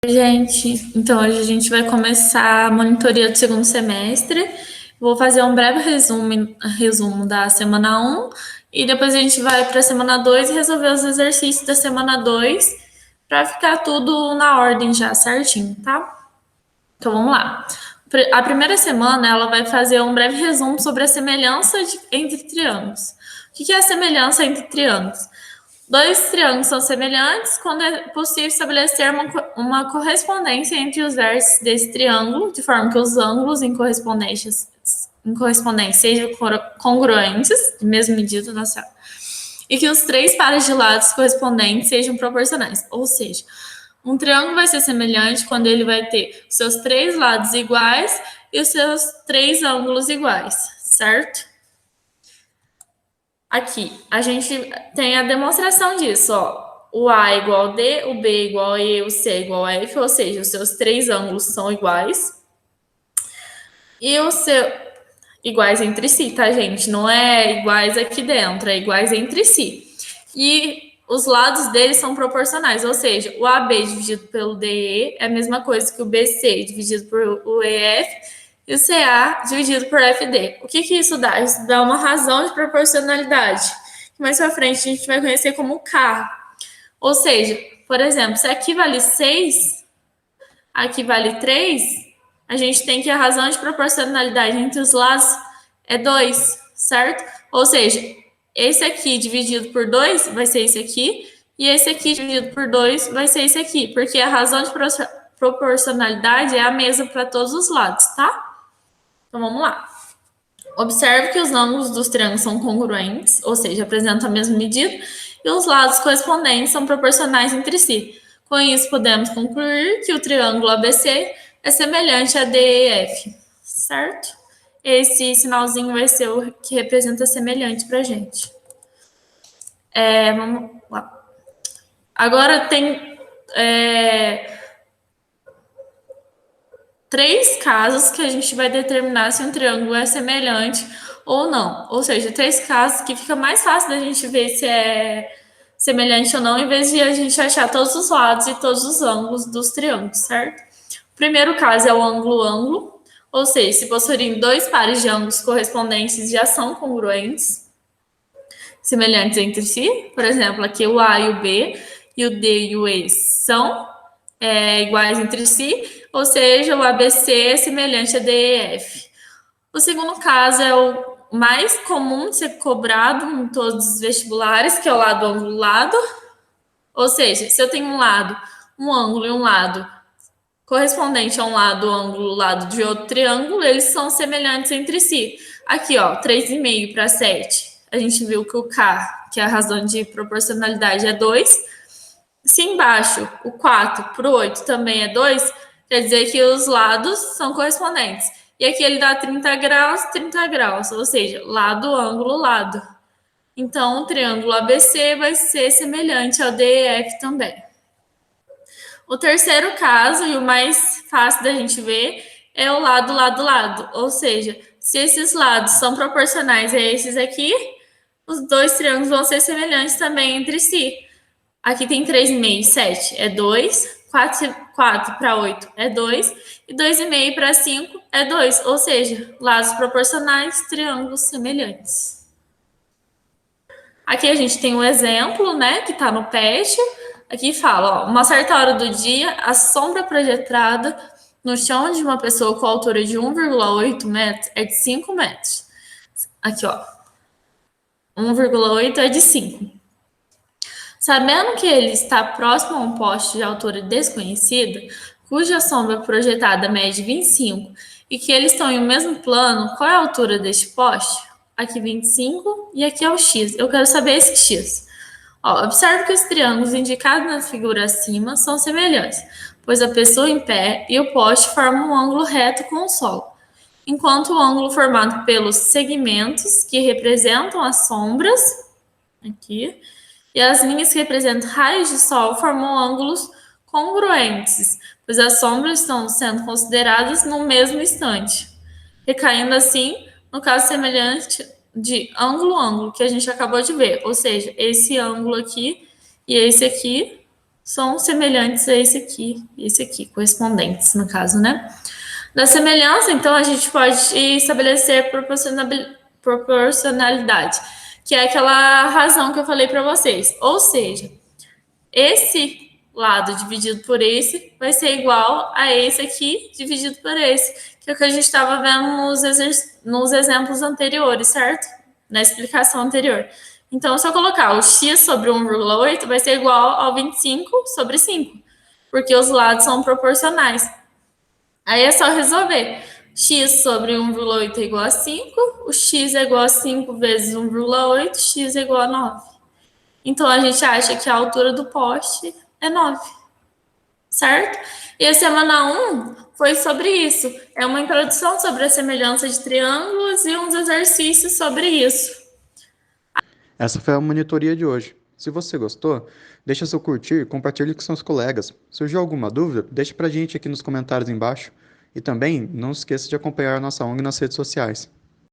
Gente, então hoje a gente vai começar a monitoria do segundo semestre. Vou fazer um breve resumo da semana um e depois a gente vai para a semana 2 e resolver os exercícios da semana 2 para ficar tudo na ordem já certinho, tá? Então vamos lá. A primeira semana ela vai fazer um breve resumo sobre a semelhança entre triângulos. O que é a semelhança entre triângulos? Dois triângulos são semelhantes quando é possível estabelecer uma correspondência entre os vértices desse triângulo, de forma que os ângulos em correspondência sejam congruentes, de mesma medida, nossa, e que os três pares de lados correspondentes sejam proporcionais. Ou seja, um triângulo vai ser semelhante quando ele vai ter os seus três lados iguais e os seus três ângulos iguais, certo? Aqui, a gente tem a demonstração disso, ó. O A é igual a D, o B é igual a E, o C é igual a F, ou seja, os seus três ângulos são iguais. E os seus iguais entre si, tá, gente? Não é iguais aqui dentro, é iguais entre si. E os lados deles são proporcionais, ou seja, o AB dividido pelo DE é a mesma coisa que o BC dividido por EF e o CA dividido por FD. O que isso dá? Isso dá uma razão de proporcionalidade, que mais pra frente a gente vai conhecer como K. Ou seja, por exemplo, se aqui vale 6, aqui vale 3, a gente tem que a razão de proporcionalidade entre os lados é 2, certo? Ou seja, esse aqui dividido por 2 vai ser esse aqui, e esse aqui dividido por 2 vai ser esse aqui, porque a razão de proporcionalidade é a mesma para todos os lados, tá? Então vamos lá. Observe que os ângulos dos triângulos são congruentes, ou seja, apresentam a mesma medida, e os lados correspondentes são proporcionais entre si. Com isso, podemos concluir que o triângulo ABC é semelhante a DEF, certo? Esse sinalzinho vai ser o que representa semelhante para a gente. Vamos lá. Agora tem três casos que a gente vai determinar se um triângulo é semelhante ou não. Ou seja, três casos que fica mais fácil da gente ver se é semelhante ou não, em vez de a gente achar todos os lados e todos os ângulos dos triângulos, certo? O primeiro caso é o ângulo-ângulo, ou seja, se possuírem dois pares de ângulos correspondentes já são congruentes, semelhantes entre si. Por exemplo, aqui o A e o B, e o D e o E são iguais entre si, ou seja, o ABC é semelhante a DEF. O segundo caso é o mais comum de ser cobrado em todos os vestibulares, que é o lado ângulo lado. Ou seja, se eu tenho um lado, um ângulo e um lado correspondente a um lado, ângulo, lado de outro triângulo, eles são semelhantes entre si. Aqui, ó, 3,5 para 7. A gente viu que o K, que é a razão de proporcionalidade, é 2. Se embaixo o 4 para o 8 também é 2, quer dizer que os lados são correspondentes. E aqui ele dá 30 graus, ou seja, lado, ângulo, lado. Então, o triângulo ABC vai ser semelhante ao DEF também. O terceiro caso, e o mais fácil da gente ver, é o lado, lado, lado. Ou seja, se esses lados são proporcionais a esses aqui, os dois triângulos vão ser semelhantes também entre si. Aqui tem 3,5, 7 é 2, 4 para 8 é 2, e 2,5 para 5 é 2, ou seja, lados proporcionais, triângulos semelhantes. Aqui a gente tem um exemplo, né, que está no PET. Aqui fala, ó, uma certa hora do dia, a sombra projetada no chão de uma pessoa com altura de 1,8 metros é de 5 metros. Aqui, ó, 1,8 é de 5. Sabendo que ele está próximo a um poste de altura desconhecida, cuja sombra projetada mede 25, e que eles estão em um mesmo plano, qual é a altura deste poste? Aqui 25 e aqui é o x. Eu quero saber esse x. Ó, observe que os triângulos indicados na figura acima são semelhantes, pois a pessoa em pé e o poste formam um ângulo reto com o solo, enquanto o ângulo formado pelos segmentos, que representam as sombras, aqui, e as linhas que representam raios de sol formam ângulos congruentes, pois as sombras estão sendo consideradas no mesmo instante, recaindo assim no caso semelhante de ângulo-ângulo que a gente acabou de ver, ou seja, esse ângulo aqui e esse aqui são semelhantes a esse aqui, correspondentes, no caso, né? Da semelhança, então, a gente pode estabelecer proporcionalidade, que é aquela razão que eu falei para vocês. Ou seja, esse lado dividido por esse vai ser igual a esse aqui dividido por esse, que é o que a gente estava vendo nos exemplos anteriores, certo? Na explicação anterior. Então, se eu colocar o x sobre 1,8 vai ser igual ao 25 sobre 5, porque os lados são proporcionais. Aí é só resolver. X sobre 1,8 é igual a 5, o x é igual a 5 vezes 1,8, x é igual a 9. Então, a gente acha que a altura do poste é 9, certo? E a semana 1 foi sobre isso. É uma introdução sobre a semelhança de triângulos e uns exercícios sobre isso. Essa foi a monitoria de hoje. Se você gostou, deixa seu curtir, compartilhe com seus colegas. Surgiu alguma dúvida? Deixe pra gente aqui nos comentários embaixo. E também não esqueça de acompanhar a nossa ONG nas redes sociais.